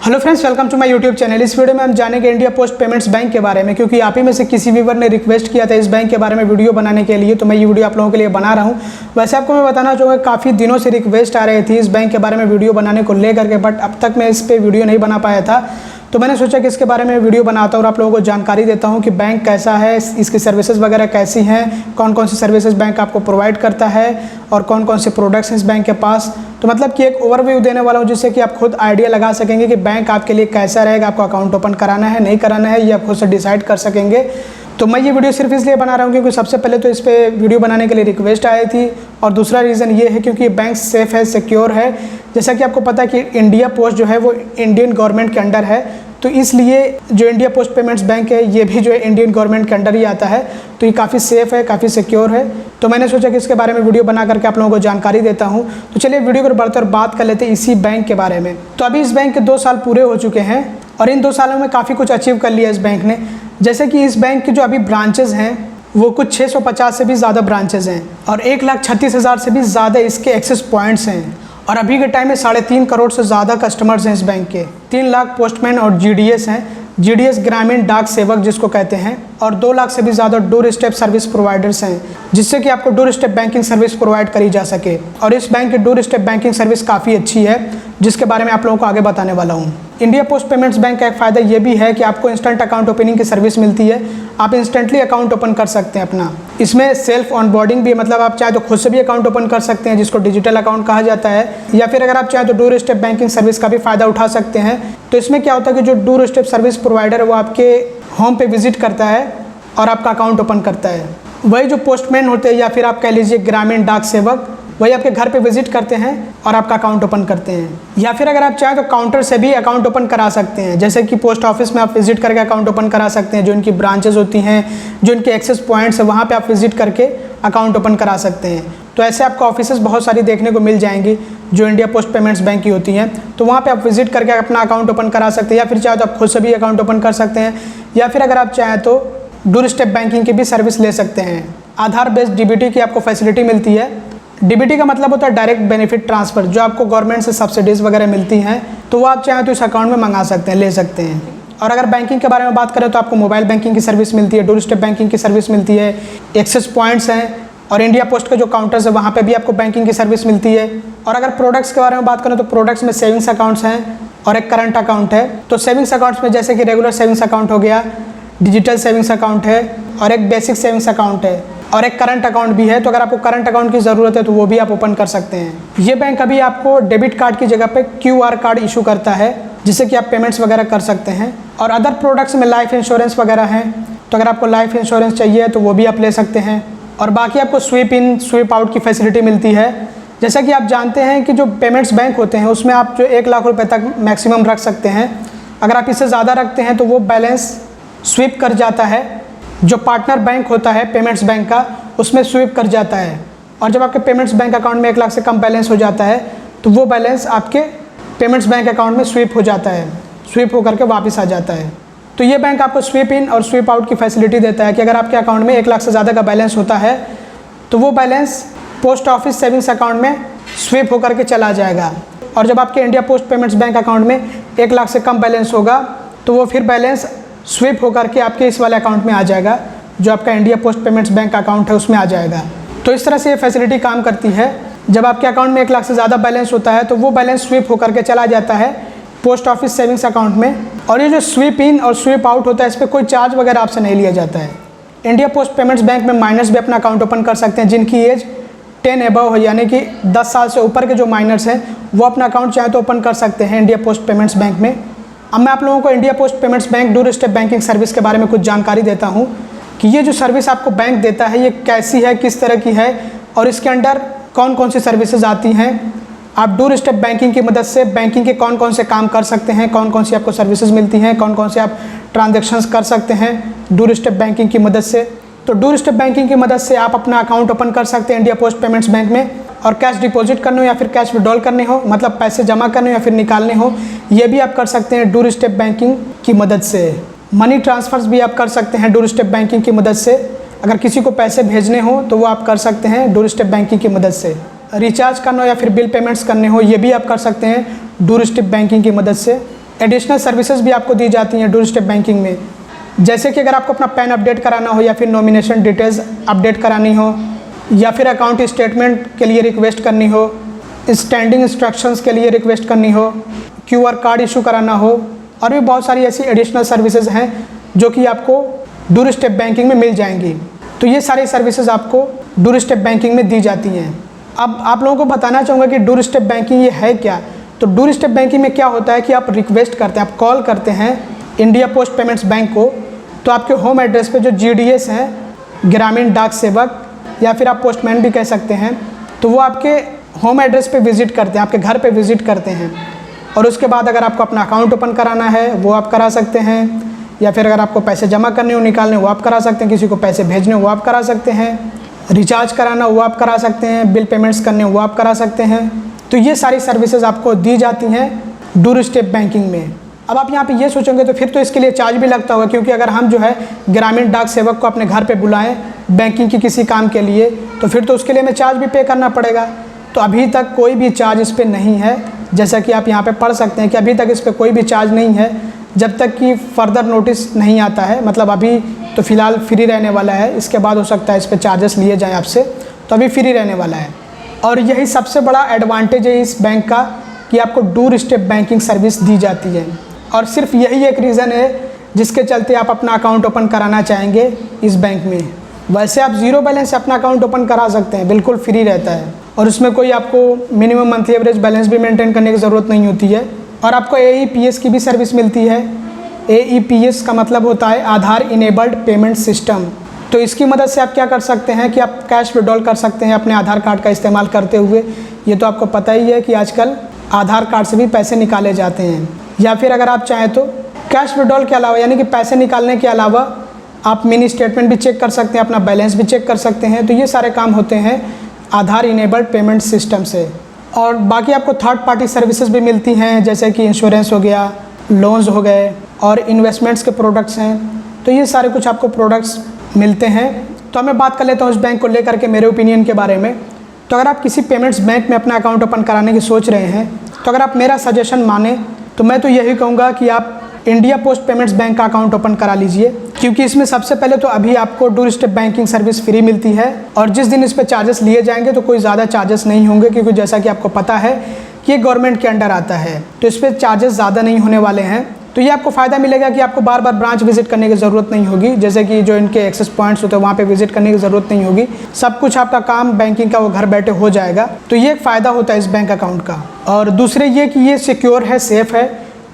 Hello friends, welcome to my YouTube channel. इस video में हम जानेंगे इंडिया पोस्ट पेमेंट्स बैंक के बारे में, क्योंकि आप ही में से किसी व्यूअर ने रिक्वेस्ट किया था इस बैंक के बारे में वीडियो बनाने के लिए, तो मैं ये वीडियो आप लोगों के लिए बना रहा हूँ। वैसे आपको मैं बताना चाहूँगा, काफ़ी दिनों से रिक्वेस्ट आ रही थी इस बैंक के बारे में वीडियो बनाने को लेकर के, बट अब तक मैं इस पर वीडियो नहीं बना पाया था। तो मैंने सोचा कि इसके बारे में वीडियो बनाता हूँ और आप लोगों को जानकारी देता हूँ कि बैंक कैसा है, इसकी सर्विसेज वगैरह कैसी हैं, कौन कौन सी सर्विसेज बैंक आपको प्रोवाइड करता है और कौन कौन से प्रोडक्ट्स हैं इस बैंक के पास। तो मतलब कि एक ओवरव्यू देने वाला हूँ, जिससे कि आप खुद आइडिया लगा सकेंगे कि बैंक आपके लिए कैसा रहेगा, आपको अकाउंट ओपन कराना है नहीं कराना है, ये आप खुद से डिसाइड कर सकेंगे। तो मैं ये वीडियो सिर्फ इसलिए बना रहा हूँ क्योंकि सबसे पहले तो इस पर वीडियो बनाने के लिए रिक्वेस्ट आई थी, और दूसरा रीज़न ये है क्योंकि बैंक सेफ़ है, सिक्योर है। जैसा कि आपको पता है कि इंडिया पोस्ट जो है वो इंडियन गवर्नमेंट के अंडर है, तो इसलिए जो इंडिया पोस्ट पेमेंट्स बैंक है ये भी जो है इंडियन गवर्नमेंट के अंडर ही आता है, तो ये काफ़ी सेफ़ है, काफ़ी सिक्योर है। तो मैंने सोचा कि इसके बारे में वीडियो बना करके आप लोगों को जानकारी देता हूँ। तो चलिए वीडियो को बढ़ते और बात कर लेते हैं इसी बैंक के बारे में। तो अभी इस बैंक के 2 साल पूरे हो चुके हैं और इन 2 सालों में काफ़ी कुछ अचीव कर लिया इस बैंक ने। जैसे कि इस बैंक के जो अभी ब्रांचेज़ हैं वो कुछ 650 से भी ज़्यादा ब्रांचेज़ हैं और 1,36,000 से भी ज़्यादा इसके एक्सेस पॉइंट्स हैं। और अभी के टाइम में 3.5 करोड़ से ज़्यादा कस्टमर्स हैं इस बैंक के। 3 लाख पोस्टमैन और जीडीएस हैं, जीडीएस ग्रामीण डाक सेवक जिसको कहते हैं, और 2 लाख से भी ज़्यादा डोर स्टेप सर्विस प्रोवाइडर्स हैं, जिससे कि आपको door step banking service provide करी जा सके। और इस बैंक की डोर स्टेप बैंकिंग सर्विस काफ़ी अच्छी है, जिसके बारे में आप लोगों को आगे बताने वाला हूँ। इंडिया पोस्ट पेमेंट्स बैंक का एक फ़ायदा ये भी है कि आपको इंस्टेंट अकाउंट ओपनिंग की सर्विस मिलती है। आप इंस्टेंटली अकाउंट ओपन कर सकते हैं अपना। इसमें सेल्फ ऑनबोर्डिंग भी, मतलब आप चाहे तो खुद से भी अकाउंट ओपन कर सकते हैं, जिसको डिजिटल अकाउंट कहा जाता है, या फिर अगर आप चाहे तो डोर स्टेप बैंकिंग सर्विस का भी फ़ायदा उठा सकते हैं। तो इसमें क्या होता है कि जो डोर स्टेप सर्विस प्रोवाइडर है वो आपके होम पे विजिट करता है और आपका अकाउंट ओपन करता है। वही जो पोस्टमैन होते हैं या फिर आप कह लीजिए ग्रामीण डाक सेवक, वही आपके घर पे विजिट करते हैं और आपका अकाउंट ओपन करते हैं। या फिर अगर आप चाहें तो काउंटर से भी अकाउंट ओपन करा सकते हैं, जैसे कि पोस्ट ऑफिस में आप विजिट करके अकाउंट ओपन करा सकते हैं। जो इनकी ब्रांचेज होती हैं, जो इनके एक्सेस पॉइंट्स है, वहाँ पे आप विजिट करके अकाउंट ओपन करा सकते हैं। तो ऐसे आपको ऑफिसेज बहुत सारी देखने को मिल जाएंगी जो इंडिया पोस्ट पेमेंट्स बैंक की होती हैं। तो वहाँ पे आप विजिट करके अपना अकाउंट ओपन करा सकते हैं, या फिर चाहे तो आप खुद से भी अकाउंट ओपन कर सकते हैं, या फिर अगर आप चाहें तो डोर स्टेप बैंकिंग की भी सर्विस ले सकते हैं। आधार बेस्ड डीबीटी की आपको फैसिलिटी मिलती है। डीबीटी का मतलब होता है डायरेक्ट बेनिफिट ट्रांसफ़र, जो आपको गवर्नमेंट से सब्सिडीज़ वगैरह मिलती हैं, तो वो आप चाहें तो इस अकाउंट में मंगा सकते हैं, ले सकते हैं। और अगर बैंकिंग के बारे में बात करें तो आपको मोबाइल बैंकिंग की सर्विस मिलती है, डोर स्टेप बैंकिंग की सर्विस मिलती है, एक्सेस पॉइंट्स हैं, और इंडिया पोस्ट के जो काउंटर्स है वहाँ पे भी आपको बैंकिंग की सर्विस मिलती है। और अगर प्रोडक्ट्स के बारे में बात करें तो प्रोडक्ट्स में सेविंग्स अकाउंट्स हैं और एक करंट अकाउंट है। तो सेविंग्स अकाउंट्स में जैसे कि रेगुलर सेविंग्स अकाउंट हो गया, डिजिटल सेविंग्स अकाउंट है, और एक बेसिक सेविंग्स अकाउंट है, और एक करंट अकाउंट भी है। तो अगर आपको करंट अकाउंट की ज़रूरत है तो वो भी आप ओपन कर सकते हैं। ये बैंक अभी आपको डेबिट कार्ड की जगह पे QR कार्ड इशू करता है, जिससे कि आप पेमेंट्स वगैरह कर सकते हैं। और अदर प्रोडक्ट्स में लाइफ इंश्योरेंस वगैरह हैं, तो अगर आपको लाइफ इंश्योरेंस चाहिए तो वो भी आप ले सकते हैं। और बाकी आपको स्वीप इन स्वीप आउट की फैसिलिटी मिलती है। जैसा कि आप जानते हैं कि जो पेमेंट्स बैंक होते हैं उसमें आप जो 1 लाख रुपये तक मैक्सिमम रख सकते हैं। अगर आप इससे ज़्यादा रखते हैं तो वो बैलेंस स्वीप कर जाता है। जो पार्टनर बैंक होता है पेमेंट्स बैंक का, उसमें स्वीप कर जाता है। और जब आपके पेमेंट्स बैंक अकाउंट में 1 लाख से कम बैलेंस हो जाता है तो वो बैलेंस आपके पेमेंट्स बैंक अकाउंट में स्वीप हो जाता है, स्वीप होकर के वापस आ जाता है। तो ये बैंक आपको स्वीप इन और स्वीप आउट की फैसिलिटी देता है कि अगर आपके अकाउंट में 1 लाख से ज़्यादा का बैलेंस होता है तो वो balance post office savings account में स्वीप होकर के चला जाएगा। और जब आपके India post payments bank account में 1 लाख से कम बैलेंस होगा तो वो फिर बैलेंस स्वीप होकर के आपके इस वाले अकाउंट में आ जाएगा, जो आपका India post payments bank account है उसमें आ जाएगा। तो इस तरह से ये फैसिलिटी काम करती है। जब आपके अकाउंट में 1 लाख से ज़्यादा बैलेंस होता है तो वो बैलेंस स्वीप होकर के चला जाता है पोस्ट ऑफिस सेविंग्स अकाउंट में। और ये जो स्वीप इन और स्वीप आउट होता है, इस पर कोई चार्ज वगैरह आपसे नहीं लिया जाता है। इंडिया पोस्ट पेमेंट्स बैंक में माइनर्स भी अपना अकाउंट ओपन कर सकते हैं, जिनकी एज 10 एबव है, यानी कि 10 साल से ऊपर के जो माइनर्स हैं वो अपना अकाउंट चाहे तो ओपन कर सकते हैं इंडिया पोस्ट पेमेंट्स बैंक में। अब मैं आप लोगों को India post payments bank door step banking service के बारे में कुछ जानकारी देता हूँ कि ये जो सर्विस आपको बैंक देता है ये कैसी है, किस तरह की है, और इसके अंडर कौन कौन सी सर्विसेज आती हैं। आप डोर स्टेप बैंकिंग की मदद से बैंकिंग के कौन कौन से काम कर सकते हैं, कौन कौन सी आपको सर्विसेज मिलती हैं, कौन कौन से आप ट्रांजेक्शन्स कर सकते हैं डोर स्टेप बैंकिंग की मदद से। तो डोर स्टेप बैंकिंग की मदद से आप अपना अकाउंट ओपन कर सकते हैं इंडिया पोस्ट पेमेंट्स बैंक में, और कैश डिपॉजिट करने हो या फिर कैश विड्रॉल करने हो, मतलब पैसे जमा करने हो या फिर निकालने हो, ये भी आप कर सकते हैं डोर स्टेप बैंकिंग की मदद से। मनी ट्रांसफ़र्स भी आप कर सकते हैं डोर स्टेप बैंकिंग की मदद से। अगर किसी को पैसे भेजने हो तो वो आप कर सकते हैं डोर स्टेप बैंकिंग की मदद से। रिचार्ज करना हो या फिर बिल पेमेंट्स करने हो, ये भी आप कर सकते हैं डोर स्टेप बैंकिंग की मदद से। एडिशनल सर्विसेज भी आपको दी जाती हैं डोर स्टेप बैंकिंग में। जैसे कि अगर आपको अपना पैन अपडेट कराना हो या फिर नॉमिनेशन डिटेल्स अपडेट करानी हो या फिर अकाउंट स्टेटमेंट के लिए रिक्वेस्ट करनी हो, स्टैंडिंग इंस्ट्रक्शंस के लिए रिक्वेस्ट करनी हो, QR कार्ड इशू कराना हो, और भी बहुत सारी ऐसी एडिशनल सर्विसेज हैं जो कि आपको डोर स्टेप बैंकिंग में मिल जाएंगी। तो ये सारी सर्विसेज आपको डोर स्टेप बैंकिंग में दी जाती हैं। अब आप लोगों को बताना चाहूँगा कि डोर स्टेप बैंकिंग ये है क्या। तो डोर स्टेप बैंकिंग में क्या होता है कि आप रिक्वेस्ट करते हैं, आप कॉल करते हैं इंडिया पोस्ट पेमेंट्स बैंक को, तो आपके होम एड्रेस पे जो GDS हैं, ग्रामीण डाक सेवक या फिर आप पोस्टमैन भी कह सकते हैं, तो वो आपके होम एड्रेस पे विज़िट करते हैं, आपके घर पे विज़िट करते हैं। और उसके बाद अगर आपको अपना अकाउंट ओपन कराना है वो आप करा सकते हैं, या फिर अगर आपको पैसे जमा करने हो, निकालने वो आप करा सकते हैं, किसी को पैसे भेजने वो आप करा सकते हैं, रिचार्ज कराना वो आप करा सकते हैं, बिल पेमेंट्स करने वो आप करा सकते हैं। तो ये सारी सर्विसेज आपको दी जाती हैं डोर स्टेप बैंकिंग में। अब आप यहाँ पे ये सोचेंगे तो फिर तो इसके लिए चार्ज भी लगता होगा, क्योंकि अगर हम जो है ग्रामीण डाक सेवक को अपने घर पे बुलाएं बैंकिंग की किसी काम के लिए, तो फिर तो उसके लिए हमें चार्ज भी पे करना पड़ेगा। तो अभी तक कोई भी चार्ज इस पर नहीं है, जैसा कि आप यहाँ पे पढ़ सकते हैं कि अभी तक इस पर कोई भी चार्ज नहीं है, जब तक कि फर्दर नोटिस नहीं आता है। मतलब अभी तो फ़िलहाल फ्री रहने वाला है, इसके बाद हो सकता है इस पर चार्जेस लिए जाएँ आपसे, तो अभी फ्री रहने वाला है। और यही सबसे बड़ा एडवांटेज है इस बैंक का कि आपको डोर स्टेप बैंकिंग सर्विस दी जाती है। और सिर्फ यही एक रीज़न है जिसके चलते आप अपना अकाउंट ओपन कराना चाहेंगे इस बैंक में। वैसे आप ज़ीरो बैलेंस से अपना अकाउंट ओपन करा सकते हैं, बिल्कुल फ्री रहता है, और उसमें कोई आपको मिनिमम मंथली एवरेज बैलेंस भी मेंटेन करने की ज़रूरत नहीं होती है। और आपको AEPS की भी सर्विस मिलती है। AEPS का मतलब होता है आधार इनेबल्ड पेमेंट सिस्टम। तो इसकी मदद से आप क्या कर सकते हैं कि आप कैश विड्रॉल कर सकते हैं अपने आधार कार्ड का इस्तेमाल करते हुए। ये तो आपको पता ही है कि आजकल आधार कार्ड से भी पैसे निकाले जाते हैं। या फिर अगर आप चाहें तो कैश विड्रॉल के अलावा, यानी कि पैसे निकालने के अलावा, आप मिनी स्टेटमेंट भी चेक कर सकते हैं, अपना बैलेंस भी चेक कर सकते हैं। तो ये सारे काम होते हैं आधार इनेबल्ड पेमेंट सिस्टम से। और बाकी आपको थर्ड पार्टी सर्विसेज भी मिलती हैं, जैसे कि इंश्योरेंस हो गया, लोन्स हो गए, और इन्वेस्टमेंट्स के प्रोडक्ट्स हैं। तो ये सारे कुछ आपको प्रोडक्ट्स मिलते हैं। तो मैं बात कर लेता हूँ इस बैंक को लेकर के मेरे ओपिनियन के बारे में। तो अगर आप किसी पेमेंट्स बैंक में अपना अकाउंट ओपन कराने की सोच रहे हैं, तो अगर आप मेरा सजेशन माने तो मैं तो यही कहूँगा कि आप इंडिया पोस्ट पेमेंट्स बैंक का अकाउंट ओपन करा लीजिए, क्योंकि इसमें सबसे पहले तो अभी आपको door step banking service free मिलती है। और जिस दिन इस पर चार्जेस लिए जाएंगे तो कोई ज़्यादा चार्जेस नहीं होंगे, क्योंकि जैसा कि आपको पता है कि ये गवर्नमेंट के अंडर आता है, तो इस पर चार्जेस ज़्यादा नहीं होने वाले हैं। तो ये आपको फ़ायदा मिलेगा कि आपको बार बार ब्रांच विजिट करने की ज़रूरत नहीं होगी, जैसे कि जो इनके एक्सेस पॉइंट्स होते हैं वहाँ पे विजिट करने की ज़रूरत नहीं होगी। सब कुछ आपका काम बैंकिंग का वो घर बैठे हो जाएगा। तो ये एक फ़ायदा होता है इस बैंक अकाउंट का। और दूसरे ये कि ये सिक्योर है, सेफ़ है,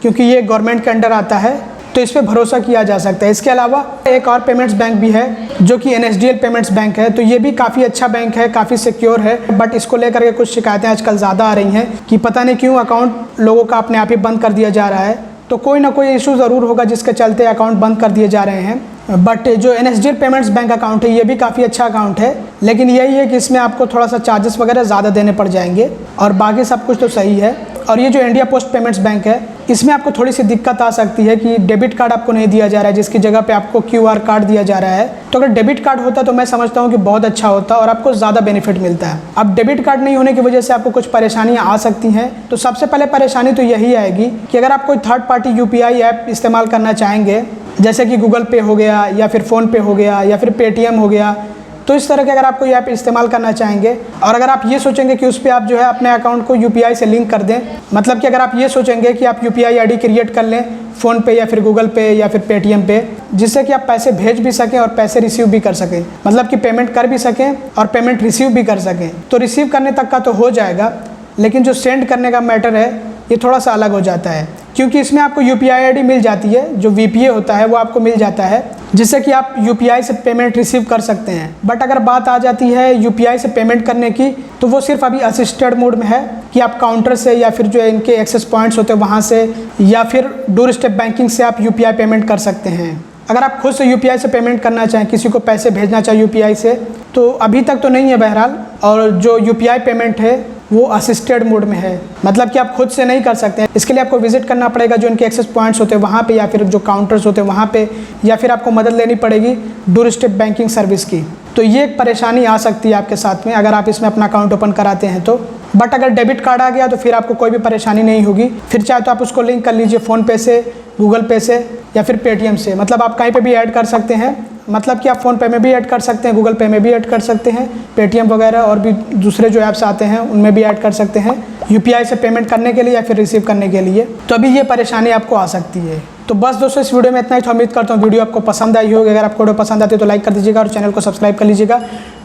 क्योंकि ये गवर्नमेंट के अंडर आता है, तो इस पर भरोसा किया जा सकता है। इसके अलावा एक और पेमेंट्स बैंक भी है जो कि NSDL पेमेंट्स बैंक है। तो ये भी काफ़ी अच्छा बैंक है, काफ़ी सिक्योर है, बट इसको लेकर के कुछ शिकायतें आजकल ज़्यादा आ रही हैं कि पता नहीं क्यों अकाउंट लोगों का अपने आप ही बंद कर दिया जा रहा है। तो कोई ना कोई इशू ज़रूर होगा जिसके चलते अकाउंट बंद कर दिए जा रहे हैं। बट जो NSDL पेमेंट्स बैंक अकाउंट है ये भी काफ़ी अच्छा अकाउंट है, लेकिन यही है कि इसमें आपको थोड़ा सा चार्जेस वगैरह ज़्यादा देने पड़ जाएंगे, और बाकी सब कुछ तो सही है। और ये जो इंडिया पोस्ट पेमेंट्स बैंक है इसमें आपको थोड़ी सी दिक्कत आ सकती है कि डेबिट कार्ड आपको नहीं दिया जा रहा है, जिसकी जगह पे आपको QR कार्ड दिया जा रहा है। तो अगर डेबिट कार्ड होता तो मैं समझता हूँ कि बहुत अच्छा होता और आपको ज़्यादा बेनिफिट मिलता है। अब डेबिट कार्ड नहीं होने की वजह से आपको कुछ परेशानियाँ आ सकती हैं। तो सबसे पहले परेशानी तो यही आएगी कि अगर आप कोई थर्ड पार्टी UPI ऐप इस्तेमाल करना चाहेंगे, जैसे कि गूगल पे हो गया या फिर फ़ोन पे हो गया या फिर Paytm हो गया, तो इस तरह के अगर आप कोई ऐप इस्तेमाल करना चाहेंगे और अगर आप ये सोचेंगे कि उस पर आप जो है अपने अकाउंट को UPI से लिंक कर दें, मतलब कि अगर आप ये सोचेंगे कि आप UPI ID क्रिएट कर लें फ़ोन पे या फिर गूगल पे या फिर Paytm पे, जिससे कि आप पैसे भेज भी सकें और पैसे रिसीव भी कर सकें, मतलब कि पेमेंट कर भी सकें और पेमेंट रिसीव भी कर सकें। तो रिसीव करने तक का तो हो जाएगा, लेकिन जो सेंड करने का मैटर है ये थोड़ा सा अलग हो जाता है, क्योंकि इसमें आपको UPI ID मिल जाती है, जो VPA होता है वो आपको मिल जाता है, जिससे कि आप UPI से पेमेंट रिसीव कर सकते हैं। बट अगर बात आ जाती है UPI से पेमेंट करने की, तो वो सिर्फ अभी असिस्टेड मोड में है कि आप काउंटर से या फिर जो इनके एक्सेस पॉइंट्स होते हैं वहाँ से या फिर डोर स्टेप बैंकिंग से आप UPI पेमेंट कर सकते हैं। अगर आप खुद से UPI से पेमेंट करना चाहें, किसी को पैसे भेजना चाहें UPI से, तो अभी तक तो नहीं है बहरहाल। और जो UPI पेमेंट है वो असिस्टेड मोड में है, मतलब कि आप खुद से नहीं कर सकते हैं। इसके लिए आपको विजिट करना पड़ेगा जो इनके एक्सेस पॉइंट्स होते हैं वहाँ पे, या फिर जो काउंटर्स होते हैं वहाँ पे, या फिर आपको मदद लेनी पड़ेगी डोर स्टेप बैंकिंग सर्विस की। तो ये एक परेशानी आ सकती है आपके साथ में अगर आप इसमें अपना अकाउंट ओपन कराते हैं तो। बट अगर डेबिट कार्ड आ गया तो फिर आपको कोई भी परेशानी नहीं होगी। फिर चाहे तो आप उसको लिंक कर लीजिए फ़ोनपे से, गूगल पे से, या फिर पेटीएम से। मतलब आप कहीं पे भी ऐड कर सकते हैं, मतलब कि आप फ़ोनपे में भी ऐड कर सकते हैं, गूगल पे में भी ऐड कर सकते हैं, पेटीएम वगैरह और भी दूसरे जो ऐप्स आते हैं उनमें भी ऐड कर सकते हैं, यूपीआई से पेमेंट करने के लिए या फिर रिसीव करने के लिए। तो अभी ये परेशानी आपको आ सकती है। तो बस दोस्तों इस वीडियो में इतना ही था। उम्मीद करता हूँ वीडियो आपको पसंद आई होगी। अगर आपको वीडियो पसंद आती है तो लाइक कर दीजिएगा और चैनल को सब्सक्राइब कर लीजिएगा।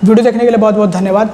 वीडियो देखने के लिए बहुत बहुत धन्यवाद।